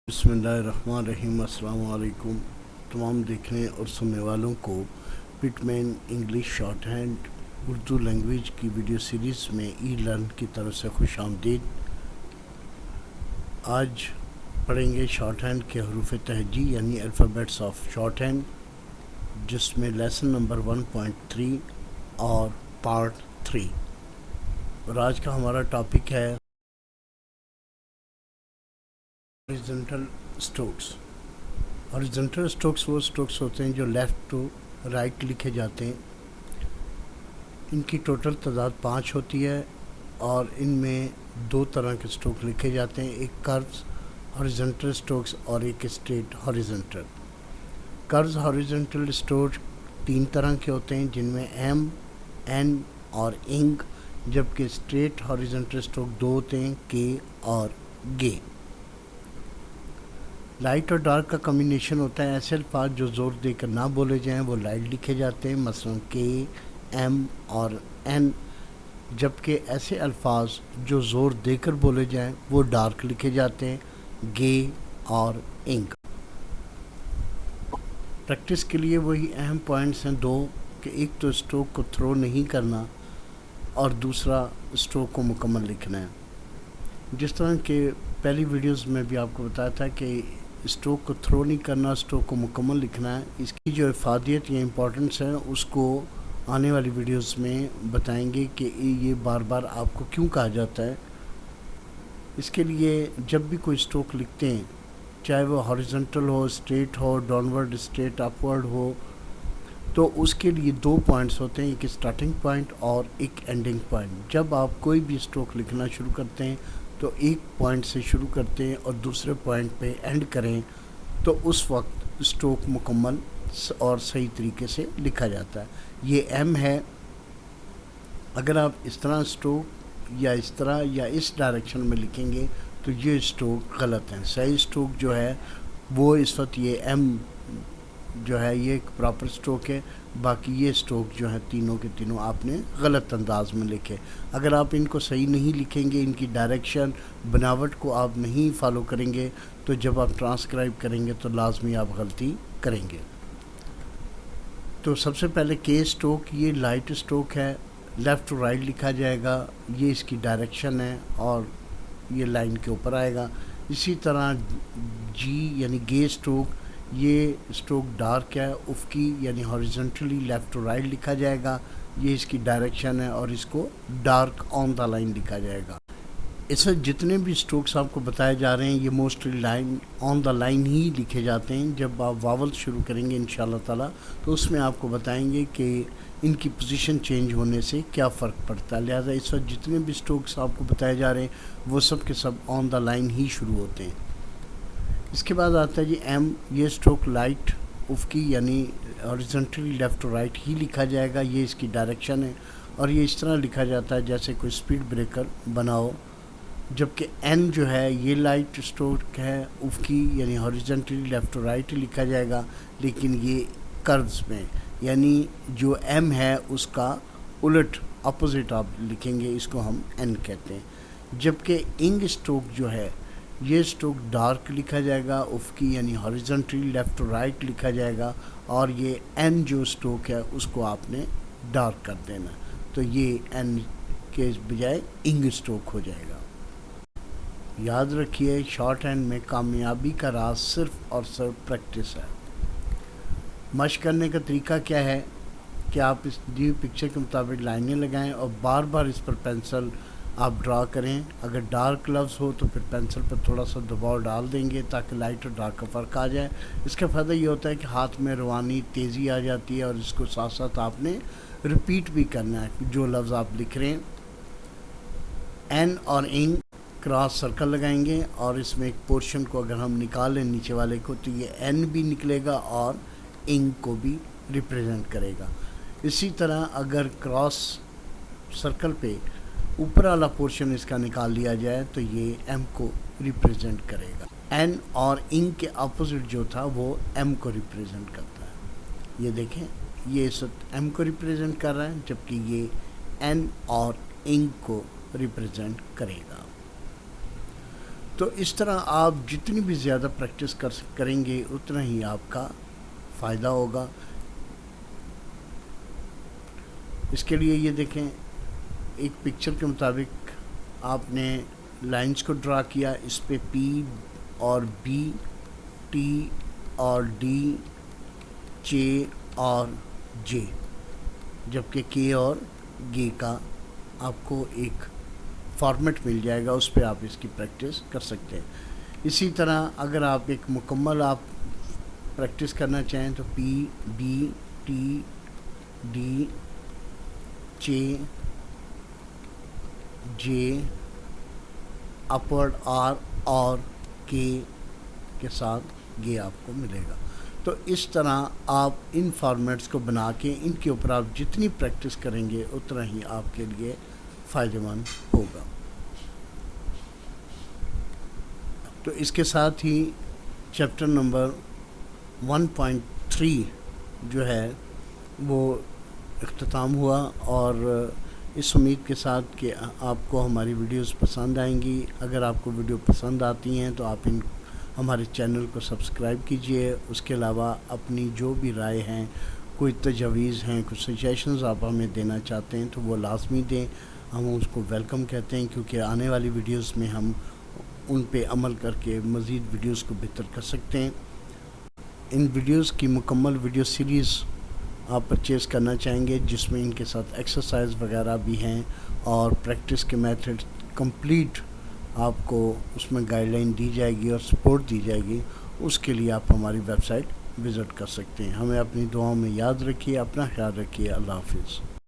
बिस्मिल्लाहिर्रहमानिर्रहीम। अस्सलाम वालेकुम तमाम देखने और सुनने वालों को Pitman English short hand Urdu language की वीडियो सीरीज़ में ई लर्न की तरफ से खुश आमदीद। आज पढ़ेंगे शॉर्ट हैंड के हरूफ तहजी यानी अल्फ़ाबेट्स ऑफ शॉर्ट हैंड, जिसमें लेसन नंबर 1.3 और पार्ट 3। और आज का हमारा टॉपिक है हॉरिजॉन्टल स्ट्रोक्स। हॉरिजॉन्टल स्ट्रोक्स वो स्ट्रोक्स होते हैं जो लेफ़्ट टू राइट लिखे जाते हैं। इनकी टोटल तादाद 5 होती है और इनमें दो तरह के स्ट्रोक लिखे जाते हैं, एक कर्व्स हॉरिजॉन्टल स्ट्रोक्स और एक straight horizontal. Curves horizontal stroke 3 तरह के होते हैं, जिनमें एम, एन और इंग, जबकि स्ट्रेट हॉरिजॉन्टल स्ट्रोक 2 होते हैं, के और गे। लाइट और डार्क का कम्बिनेशन होता है। ऐसे अल्फाज जो ज़ोर देकर ना बोले जाएं वो लाइट लिखे जाते हैं, मसलन के, एम और एन, जबकि ऐसे अल्फाज जो ज़ोर देकर बोले जाएं वो डार्क लिखे जाते हैं, गे और इंक। प्रैक्टिस के लिए वही अहम पॉइंट्स हैं दो, कि एक तो स्ट्रोक को थ्रो नहीं करना और दूसरा स्ट्रोक को मुकम्मल लिखना है। जिस तरह के पहली वीडियोस में भी आपको बताया था कि स्ट्रोक को थ्रो नहीं करना, स्ट्रोक को मुकम्मल लिखना है। इसकी जो इफादियत या इम्पोर्टेंस है उसको आने वाली वीडियोस में बताएंगे कि ये बार बार आपको क्यों कहा जाता है। इसके लिए जब भी कोई स्ट्रोक लिखते हैं, चाहे वो हॉरिजॉन्टल हो, स्ट्रेट हो, डाउनवर्ड स्ट्रेट अपवर्ड हो, तो उसके लिए 2 पॉइंट्स होते हैं, एक स्टार्टिंग पॉइंट और एक एंडिंग पॉइंट। जब आप कोई भी स्ट्रोक लिखना शुरू करते हैं तो एक पॉइंट से शुरू करते हैं और दूसरे पॉइंट पे एंड करें, तो उस वक्त स्ट्रोक मुकम्मल और सही तरीके से लिखा जाता है। ये एम है, अगर आप इस तरह स्ट्रोक या इस तरह या इस डायरेक्शन में लिखेंगे तो ये स्ट्रोक गलत है। सही स्ट्रोक जो है वो इस वक्त ये एम जो है ये एक प्रॉपर स्ट्रोक है, बाकी ये स्ट्रोक जो है तीनों के तीनों आपने गलत अंदाज में लिखे। अगर आप इनको सही नहीं लिखेंगे, इनकी डायरेक्शन बनावट को आप नहीं फॉलो करेंगे, तो जब आप ट्रांसक्राइब करेंगे तो लाजमी आप गलती करेंगे। तो सबसे पहले के स्ट्रोक, ये लाइट स्ट्रोक है, लेफ़्ट टू राइट लिखा जाएगा, ये इसकी डायरेक्शन है और ये लाइन के ऊपर आएगा। इसी तरह जी यानी गे स्ट्रोक, ये स्ट्रोक डार्क है, उफकी यानी हॉरिजॉन्टली लेफ़्ट टू राइट लिखा जाएगा, ये इसकी डायरेक्शन है और इसको डार्क ऑन द लाइन लिखा जाएगा। इसमें जितने भी स्ट्रोक्स आपको बताए जा रहे हैं ये mostly line on the line ही लिखे जाते हैं। जब आप वावल शुरू करेंगे इंशाल्लाह ताला तो उसमें आपको बताएंगे कि इनकी पोजीशन चेंज होने से क्या फ़र्क पड़ता है। लिहाजा इस वक्त जितने भी स्ट्रोक्स आपको बताए जा रहे हैं वो सब के सब ऑन द लाइन ही शुरू होते हैं। इसके बाद आता है जी एम, ये स्ट्रोक लाइट उफकी यानी हॉरिजॉन्टली लेफ़्ट टू राइट ही लिखा जाएगा, ये इसकी डायरेक्शन है और ये इस तरह लिखा जाता है जैसे कोई स्पीड ब्रेकर बनाओ। जबकि एन जो है ये लाइट स्ट्रोक है, उफकी यानी हॉरिजॉन्टली लेफ़्ट टू राइट लिखा जाएगा, लेकिन ये कर्व्स में, यानी जो एम है उसका उलट अपोजिट आप लिखेंगे, इसको हम एन कहते हैं। जबकि इंग स्ट्रोक जो है ये स्ट्रोक डार्क लिखा जाएगा, उफकी यानी हॉरिजॉन्टली लेफ़्ट टू राइट लिखा जाएगा और ये एन जो स्ट्रोक है उसको आपने डार्क कर देना, तो ये एन के बजाय इंग स्ट्रोक हो जाएगा। याद रखिए, शॉर्ट हैंड में कामयाबी का राज सिर्फ़ और सिर्फ प्रैक्टिस है। मशक करने का तरीका क्या है कि आप इस दी हुई पिक्चर के मुताबिक लाइनें लगाएं और बार बार इस पर पेंसिल आप ड्रा करें। अगर डार्क लफ्ज़ हो तो फिर पेंसिल पर थोड़ा सा दबाव डाल देंगे ताकि लाइट और डार्क का फ़र्क आ जाए। इसका फ़ायदा ये होता है कि हाथ में रवानी तेज़ी आ जाती है और इसको साथ साथ आपने रिपीट भी करना है जो लफ्ज़ आप लिख रहे हैं। एन और इंग क्रॉस सर्कल लगाएंगे और इसमें एक पोर्शन को अगर हम निकालें नीचे वाले को तो ये एन भी निकलेगा और इंग को भी रिप्रेजेंट करेगा। इसी तरह अगर क्रॉस सर्कल पे ऊपर वाला पोर्शन इसका निकाल लिया जाए तो ये एम को रिप्रेजेंट करेगा। एन और इंग के अपोजिट जो था वो एम को रिप्रेजेंट करता है। ये देखें, ये इस वक्त एम को रिप्रेजेंट कर रहा है जबकि ये एन और इंग को रिप्रेजेंट करेगा। تو اس طرح آپ جتنی بھی زیادہ پریکٹس کریں گے اتنا ہی آپ کا فائدہ ہوگا۔ اس کے لیے یہ دیکھیں، ایک پکچر کے مطابق آپ نے لائنز کو ڈرا کیا، اس پہ پی اور بی، ٹی اور ڈی، چے اور جے، جبکہ کے اور گے کا آپ کو ایک فارمیٹ مل جائے گا، اس پہ آپ اس کی پریکٹس کر سکتے ہیں۔ اسی طرح اگر آپ ایک مکمل آپ پریکٹس کرنا چاہیں تو پی، بی، ٹی، ڈی، چے، جے، اپورڈ آر اور کے ساتھ گے آپ کو ملے گا۔ تو اس طرح آپ ان فارمیٹس کو بنا کے ان کے اوپر آپ جتنی پریکٹس کریں گے اتنا ہی آپ کے لیے فائدہ مند ہوگا۔ تو اس کے ساتھ ہی چیپٹر نمبر 1.3 جو ہے وہ اختتام ہوا، اور اس امید کے ساتھ کہ آپ کو ہماری ویڈیوز پسند آئیں گی۔ اگر آپ کو ویڈیو پسند آتی ہیں تو آپ ہمارے چینل کو سبسکرائب کیجئے۔ اس کے علاوہ اپنی جو بھی رائے ہیں، کوئی تجاویز ہیں، کچھ سجیشنز آپ ہمیں دینا چاہتے ہیں تو وہ لازمی دیں، ہم اس کو ویلکم کہتے ہیں، کیونکہ آنے والی ویڈیوز میں ہم ان پہ عمل کر کے مزید ویڈیوز کو بہتر کر سکتے ہیں۔ ان ویڈیوز کی مکمل ویڈیو سیریز آپ پرچیز کرنا چاہیں گے، جس میں ان کے ساتھ ایکسرسائز وغیرہ بھی ہیں اور پریکٹس کے میتھڈ کمپلیٹ آپ کو اس میں گائیڈ لائن دی جائے گی اور سپورٹ دی جائے گی، اس کے لیے آپ ہماری ویب سائٹ وزٹ کر سکتے ہیں۔ ہمیں اپنی دعاؤں میں یاد رکھیے، اپنا خیال رکھیے۔ اللہ حافظ۔